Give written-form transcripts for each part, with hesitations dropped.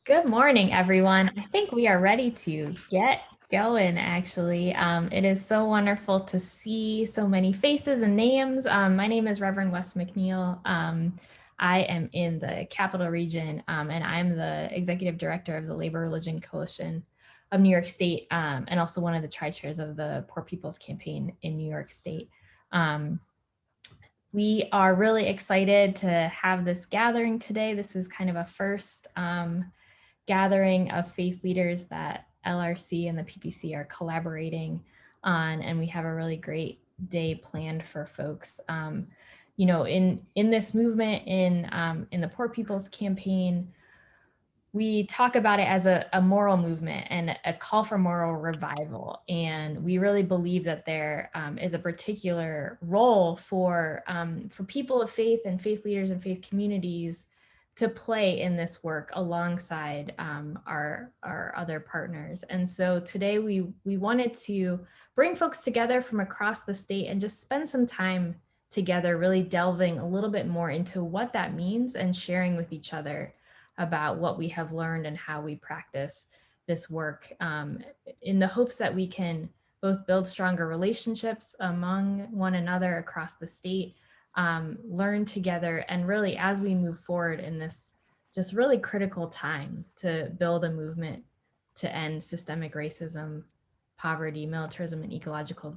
Good morning, everyone. I think we are ready to get going, actually. It is so wonderful to see so many faces and names. My name is Reverend Wes McNeil. I am in the Capital Region, and I'm the Executive Director of the Labor Religion Coalition of New York State, and also one of the tri-chairs of the Poor People's Campaign in New York State. We are really excited to have this gathering today. This is kind of a first gathering of faith leaders that LRC and the PPC are collaborating on, and we have a really great day planned for folks. In this movement in the Poor People's Campaign, we talk about it as a moral movement and a call for moral revival. And we really believe that there is a particular role for people of faith and faith leaders and faith communities to play in this work alongside our other partners. And so today we wanted to bring folks together from across the state and just spend some time together, really delving a little bit more into what that means and sharing with each other about what we have learned and how we practice this work, in the hopes that we can both build stronger relationships among one another across the state, learn together, and really, as we move forward in this just really critical time to build a movement to end systemic racism, poverty, militarism, and ecological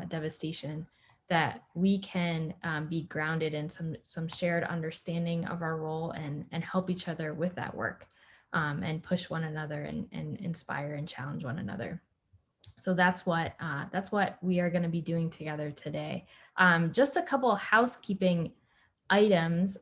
devastation, that we can be grounded in some shared understanding of our role and help each other with that work, and push one another and inspire and challenge one another. So that's what we are going to be doing together today. Just a couple of housekeeping items.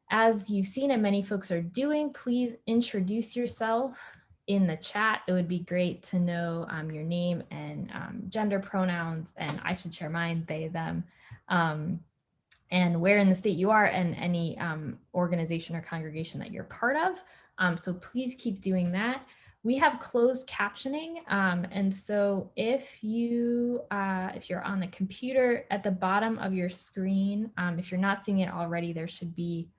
As you've seen and many folks are doing, please introduce yourself in the chat. It would be great to know your name and gender pronouns, and I should share mine, they, them, and where in the state you are and any organization or congregation that you're part of. So please keep doing that. We have closed captioning, and so if you're on the computer, at the bottom of your screen, if you're not seeing it already, there should be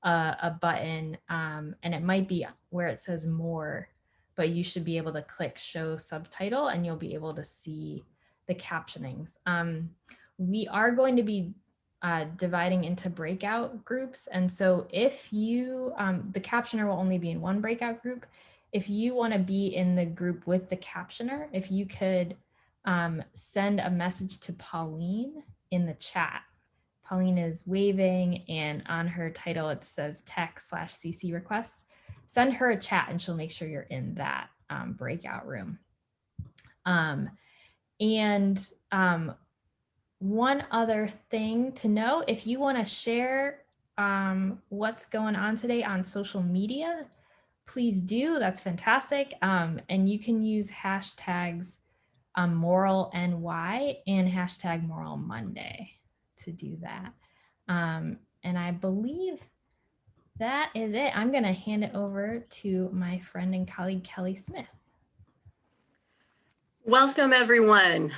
a button, and it might be where it says more, but you should be able to click show subtitle and you'll be able to see the captionings. We are going to be dividing into breakout groups. And so if you, the captioner will only be in one breakout group. If you want to be in the group with the captioner, if you could send a message to Pauline in the chat. Pauline is waving, and on her title it says tech/CC requests. Send her a chat and she'll make sure you're in that breakout room. One other thing to know, if you want to share what's going on today on social media, please do. That's fantastic. And you can use hashtags MoralNY and hashtag MoralMonday to do that. And I believe that is it. I'm going to hand it over to my friend and colleague, Kelly Smith. Welcome, everyone.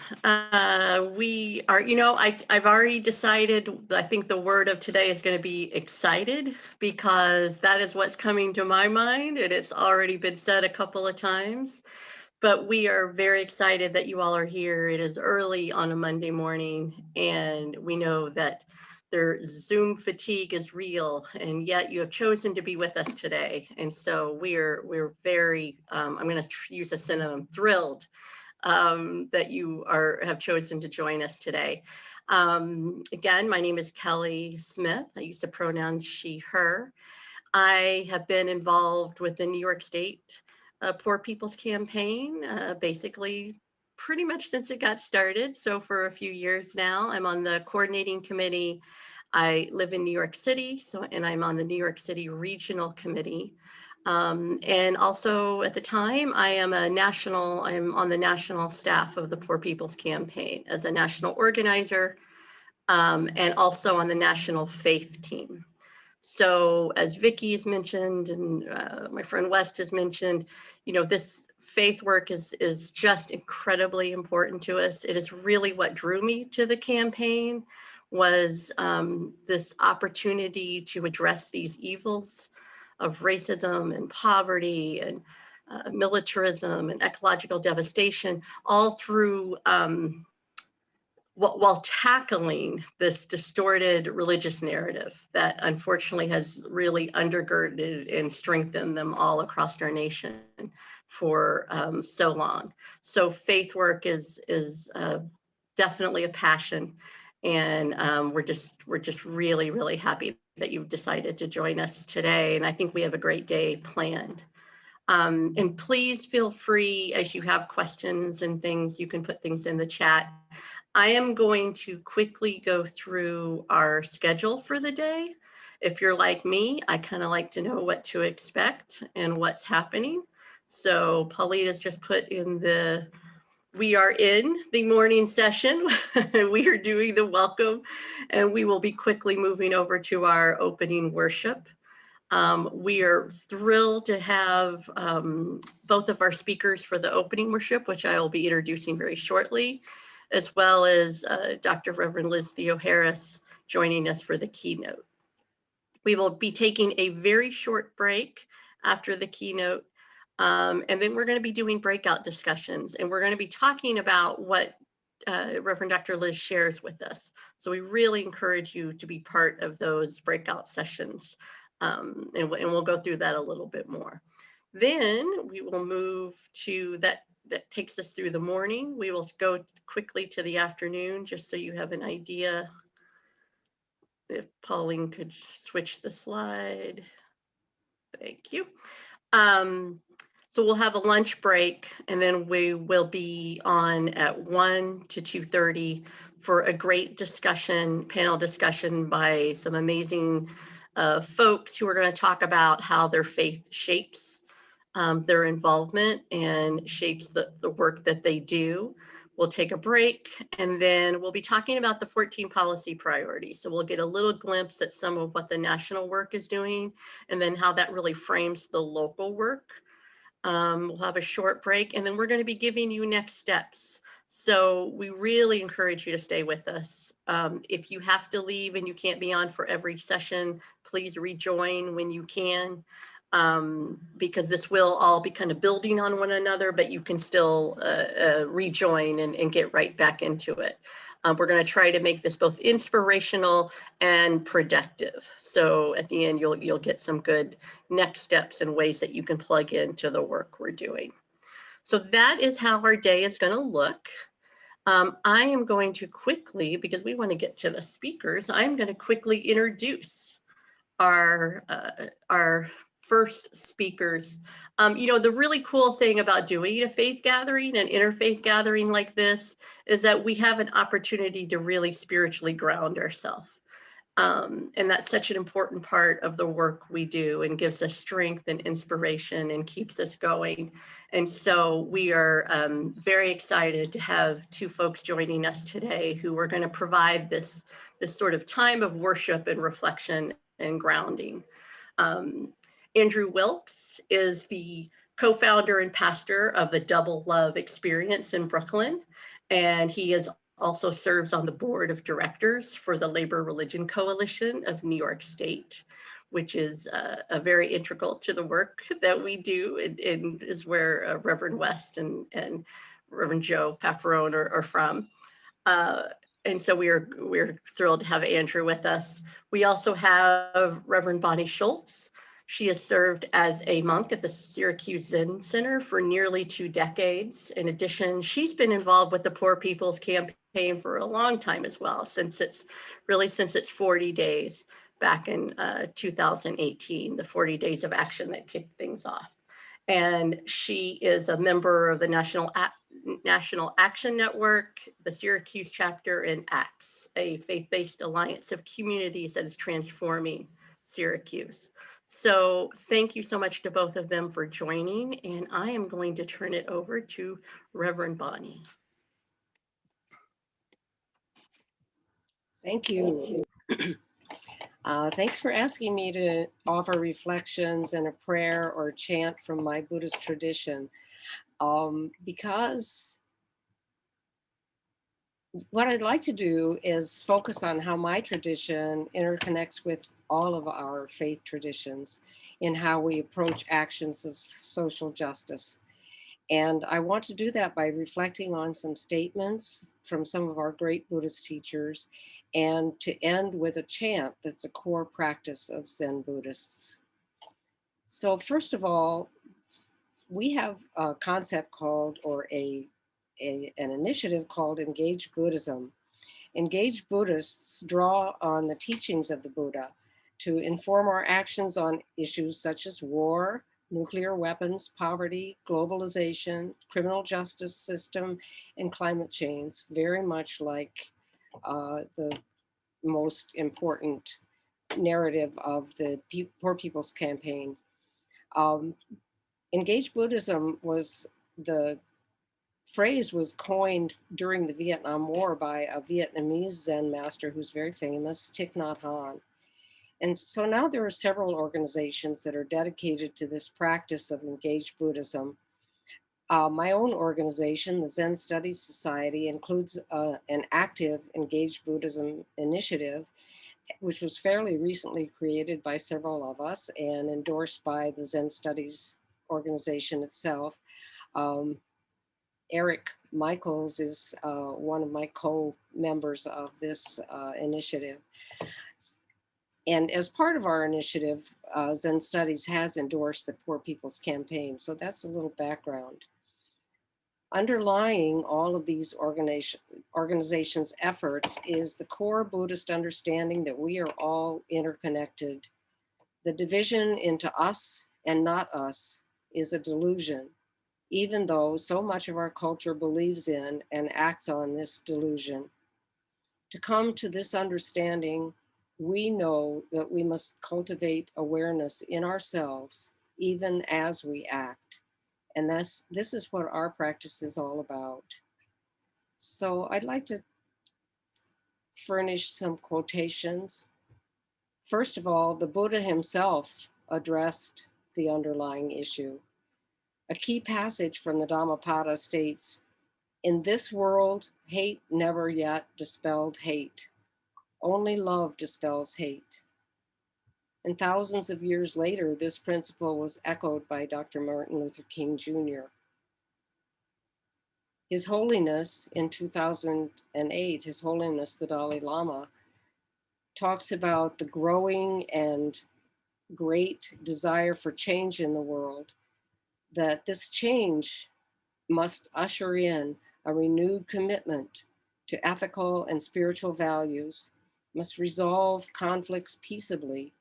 We are, I've already decided, I think the word of today is going to be excited, because that is what's coming to my mind, and it's already been said a couple of times. But we are very excited that you all are here. It is early on a Monday morning, and we know that their Zoom fatigue is real, and yet you have chosen to be with us today. And so we're very, I'm going to use a synonym, thrilled that you have chosen to join us today. Again, my name is Kelly Smith. I use the pronouns she, her. I have been involved with the New York State Poor People's Campaign, basically pretty much since it got started. So for a few years now, I'm on the coordinating committee. I live in New York City, and I'm on the New York City Regional Committee. And also at the time, I'm on the national staff of the Poor People's Campaign as a national organizer, and also on the national faith team. So as Vicki has mentioned, and my friend West has mentioned, this faith work is just incredibly important to us. It is really what drew me to the campaign, was this opportunity to address these evils of racism and poverty and militarism and ecological devastation, all through while tackling this distorted religious narrative that unfortunately has really undergirded and strengthened them all across our nation for so long. So faith work is definitely a passion, and we're just really happy that you've decided to join us today. And I think we have a great day planned. And please feel free, as you have questions and things, you can put things in the chat. I am going to quickly go through our schedule for the day. If you're like me, I kind of like to know what to expect and what's happening. So Paulina's just put in we are in the morning session. We are doing the welcome, and we will be quickly moving over to our opening worship. We are thrilled to have both of our speakers for the opening worship, which I will be introducing very shortly, as well as Dr. Reverend Liz Theo Harris joining us for the keynote. We will be taking a very short break after the keynote, and then we're going to be doing breakout discussions, and we're going to be talking about what Reverend Dr. Liz shares with us. So we really encourage you to be part of those breakout sessions, and we'll go through that a little bit more. Then we will move to that takes us through the morning. We will go quickly to the afternoon, just so you have an idea. If Pauline could switch the slide. Thank you. So we'll have a lunch break, and then we will be on at 1 to 2:30 for a great panel discussion by some amazing folks who are going to talk about how their faith shapes their involvement and shapes the work that they do. We'll take a break, and then we'll be talking about the 14 policy priorities. So we'll get a little glimpse at some of what the national work is doing, and then how that really frames the local work. We'll have a short break, and then we're going to be giving you next steps. So we really encourage you to stay with us. If you have to leave and you can't be on for every session, please rejoin when you can, because this will all be kind of building on one another, but you can still rejoin and get right back into it. We're going to try to make this both inspirational and productive. So at the end, you'll get some good next steps and ways that you can plug into the work we're doing. So that is how our day is going to look. I am going to quickly, because we want to get to the speakers, I'm going to quickly introduce our first speakers. The really cool thing about doing a faith gathering, an interfaith gathering like this, is that we have an opportunity to really spiritually ground ourselves. And that's such an important part of the work we do, and gives us strength and inspiration and keeps us going. And so we are very excited to have two folks joining us today who are going to provide this sort of time of worship and reflection and grounding. Andrew Wilkes is the co-founder and pastor of the Double Love Experience in Brooklyn, and he also serves on the board of directors for the Labor Religion Coalition of New York State, which is a very integral to the work that we do, and is where Reverend West and Reverend Joe Paparone are from. And so we're thrilled to have Andrew with us. We also have Reverend Bonnie Schultz. She has served as a monk at the Syracuse Zen Center for nearly 2 decades. In addition, she's been involved with the Poor People's Campaign for a long time as well, since its 40 days back in 2018, the 40 days of action that kicked things off. And she is a member of the National Action Network, the Syracuse chapter, and ACTS, a faith-based alliance of communities that is transforming Syracuse. So thank you so much to both of them for joining, and I am going to turn it over to Reverend Bonnie. Thank you. Thanks for asking me to offer reflections and a prayer or chant from my Buddhist tradition, because what I'd like to do is focus on how my tradition interconnects with all of our faith traditions. in how we approach actions of social justice. And I want to do that by reflecting on some statements from some of our great Buddhist teachers, and to end with a chant that's a core practice of Zen Buddhists. So first of all, we have a concept called, or an initiative called Engaged Buddhism. Engaged Buddhists draw on the teachings of the Buddha to inform our actions on issues such as war, nuclear weapons, poverty, globalization, criminal justice system, and climate change, very much like the most important narrative of the Poor People's Campaign. Engaged Buddhism was, the phrase was coined during the Vietnam War by a Vietnamese Zen master who's very famous, Thich Nhat Hanh. And so now there are several organizations that are dedicated to this practice of engaged Buddhism. My own organization, the Zen Studies Society, includes an active engaged Buddhism initiative, which was fairly recently created by several of us and endorsed by the Zen Studies organization itself. Eric Michaels is one of my co-members of this initiative. And as part of our initiative, Zen Studies has endorsed the Poor People's Campaign. So that's a little background. Underlying all of these organizations' efforts is the core Buddhist understanding that we are all interconnected. The division into us and not us is a delusion, even though so much of our culture believes in and acts on this delusion. To come to this understanding, we know that we must cultivate awareness in ourselves, even as we act. And this is what our practice is all about. So I'd like to furnish some quotations. First of all, the Buddha himself addressed the underlying issue. A key passage from the Dhammapada states, "In this world, hate never yet dispelled hate. Only love dispels hate." And thousands of years later, this principle was echoed by Dr. Martin Luther King Jr. His Holiness in 2008, His Holiness the Dalai Lama, talks about the growing and great desire for change in the world, that this change must usher in a renewed commitment to ethical and spiritual values, must resolve conflicts peaceably,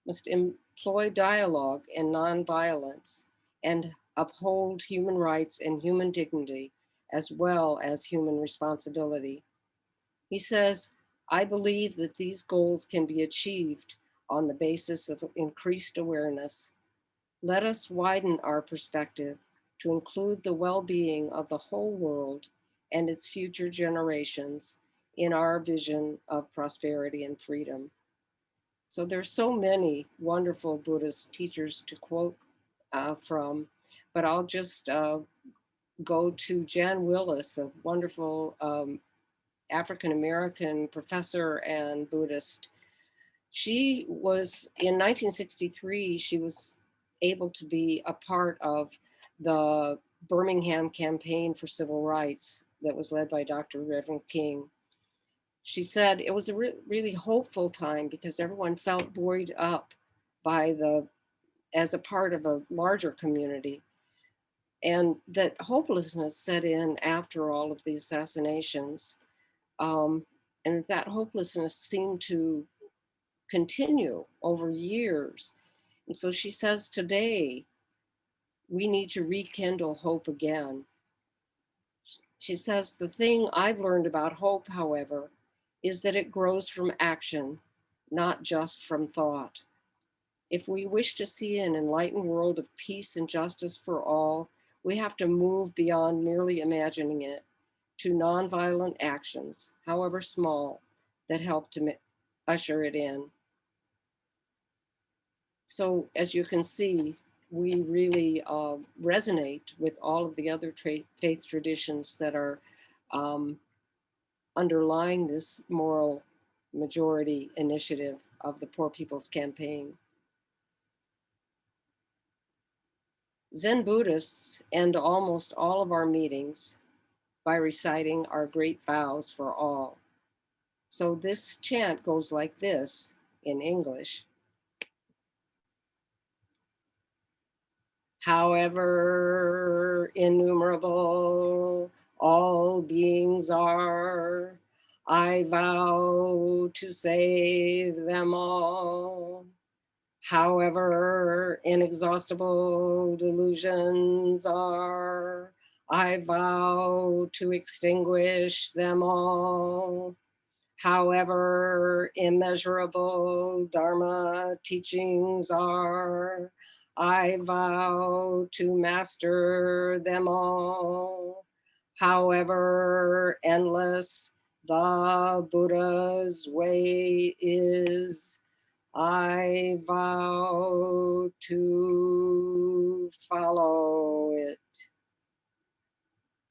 must employ dialogue and nonviolence, and uphold human rights and human dignity, as well as human responsibility. He says, "I believe that these goals can be achieved on the basis of increased awareness. Let us widen our perspective to include the well-being of the whole world and its future generations in our vision of prosperity and freedom." So there's so many wonderful Buddhist teachers to quote from, but I'll just go to Jan Willis, a wonderful African-American professor and Buddhist. She was, in 1963, she was able to be a part of the Birmingham campaign for civil rights that was led by Dr. Reverend King. She said it was a really hopeful time because everyone felt buoyed up by as a part of a larger community. And that hopelessness set in after all of the assassinations. And that hopelessness seemed to continue over years. And so she says today, we need to rekindle hope again. She says, "The thing I've learned about hope, however, is that it grows from action, not just from thought. If we wish to see an enlightened world of peace and justice for all, we have to move beyond merely imagining it to nonviolent actions, however small, that help to usher it in." So as you can see, we really resonate with all of the other faith traditions that are underlying this moral majority initiative of the Poor People's Campaign. Zen Buddhists end almost all of our meetings by reciting our great vows for all. So this chant goes like this in English. However innumerable all beings are, I vow to save them all. However inexhaustible delusions are, I vow to extinguish them all. However immeasurable Dharma teachings are, I vow to master them all. However endless the Buddha's way is, I vow to follow it.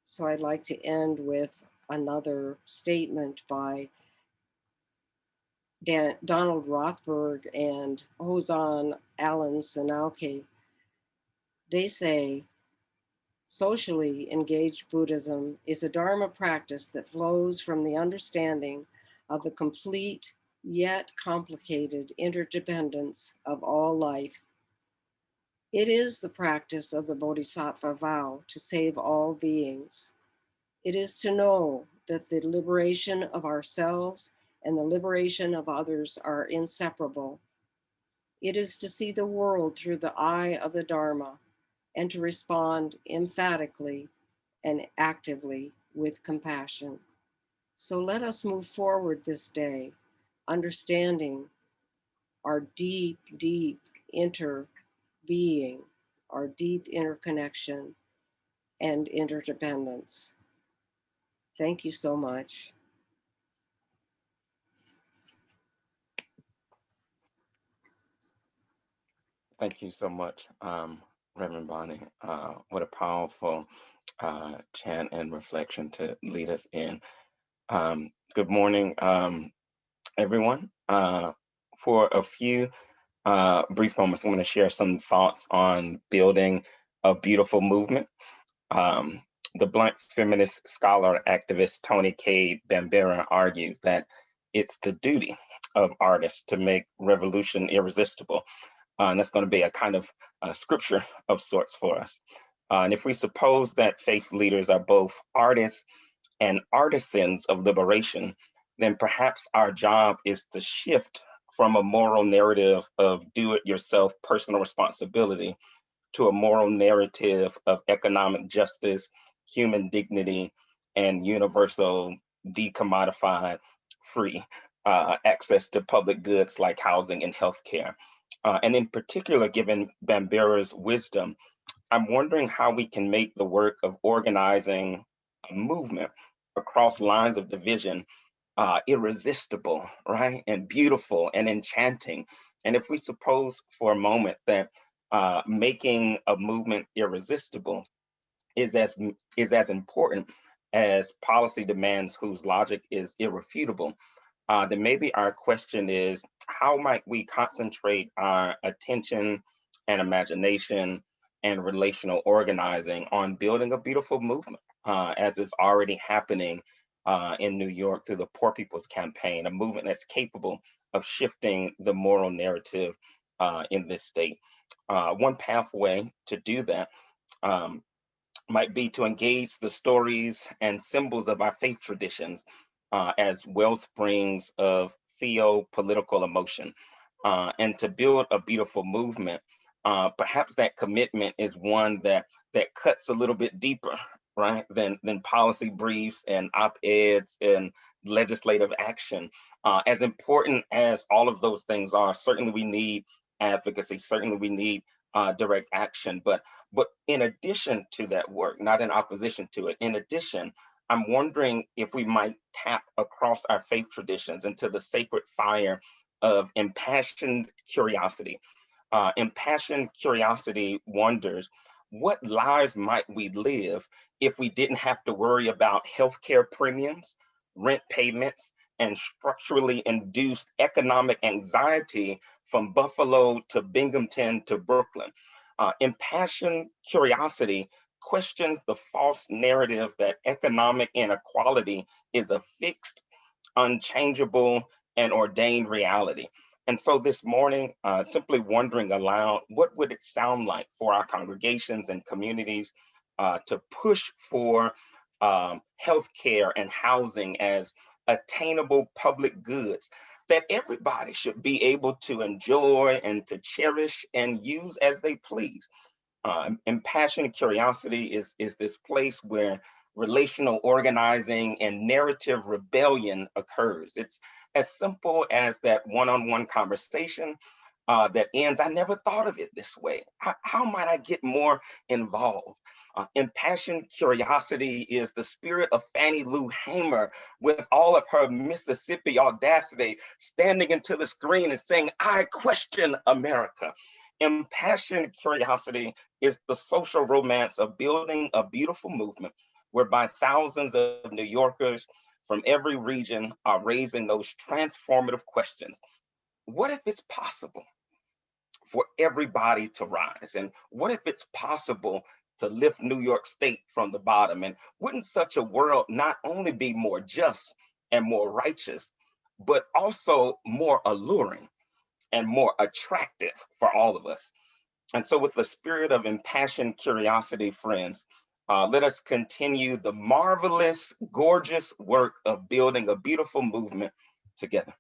So I'd like to end with another statement by Donald Rothberg and Hozan Allen Sanauke. They say, socially engaged Buddhism is a Dharma practice that flows from the understanding of the complete yet complicated interdependence of all life. It is the practice of the Bodhisattva vow to save all beings. It is to know that the liberation of ourselves and the liberation of others are inseparable. It is to see the world through the eye of the Dharma and to respond emphatically and actively with compassion. So let us move forward this day, understanding our deep, deep interbeing, our deep interconnection and interdependence. Thank you so much. Thank you so much, Reverend Bonnie. What a powerful chant and reflection to lead us in. Good morning, everyone. For a few brief moments, I'm going to share some thoughts on building a beautiful movement. The Black feminist scholar activist Toni Cade Bambara argued that it's the duty of artists to make revolution irresistible. And that's going to be a kind of scripture of sorts for us. And if we suppose that faith leaders are both artists and artisans of liberation, then perhaps our job is to shift from a moral narrative of do-it-yourself personal responsibility to a moral narrative of economic justice, human dignity, and universal decommodified free access to public goods like housing and healthcare. And in particular, given Bambara's wisdom, I'm wondering how we can make the work of organizing a movement across lines of division irresistible, right? And beautiful and enchanting. And if we suppose for a moment that making a movement irresistible is as important as policy demands whose logic is irrefutable, then maybe our question is, how might we concentrate our attention and imagination and relational organizing on building a beautiful movement, as is already happening in New York through the Poor People's Campaign, a movement that's capable of shifting the moral narrative in this state. One pathway to do that might be to engage the stories and symbols of our faith traditions as wellsprings of theo-political emotion, and to build a beautiful movement. Perhaps that commitment is one that cuts a little bit deeper, right, than policy briefs and op-eds and legislative action. As important as all of those things are, certainly we need advocacy, certainly we need direct action, but in addition to that work, not in opposition to it, in addition, I'm wondering if we might tap across our faith traditions into the sacred fire of impassioned curiosity. Impassioned curiosity wonders, what lives might we live if we didn't have to worry about healthcare premiums, rent payments, and structurally induced economic anxiety from Buffalo to Binghamton to Brooklyn? Impassioned curiosity questions the false narrative that economic inequality is a fixed, unchangeable, and ordained reality. And so this morning, simply wondering aloud, what would it sound like for our congregations and communities to push for healthcare and housing as attainable public goods that everybody should be able to enjoy and to cherish and use as they please? Impassioned curiosity is this place where relational organizing and narrative rebellion occurs. It's as simple as that one-on-one conversation that ends, I never thought of it this way. How might I get more involved? Impassioned curiosity is the spirit of Fannie Lou Hamer with all of her Mississippi audacity standing into the screen and saying, I question America. Impassioned curiosity is the social romance of building a beautiful movement whereby thousands of New Yorkers from every region are raising those transformative questions. What if it's possible for everybody to rise? And what if it's possible to lift New York State from the bottom? And wouldn't such a world not only be more just and more righteous, but also more alluring and more attractive for all of us? And so with the spirit of impassioned curiosity, friends, let us continue the marvelous, gorgeous work of building a beautiful movement together.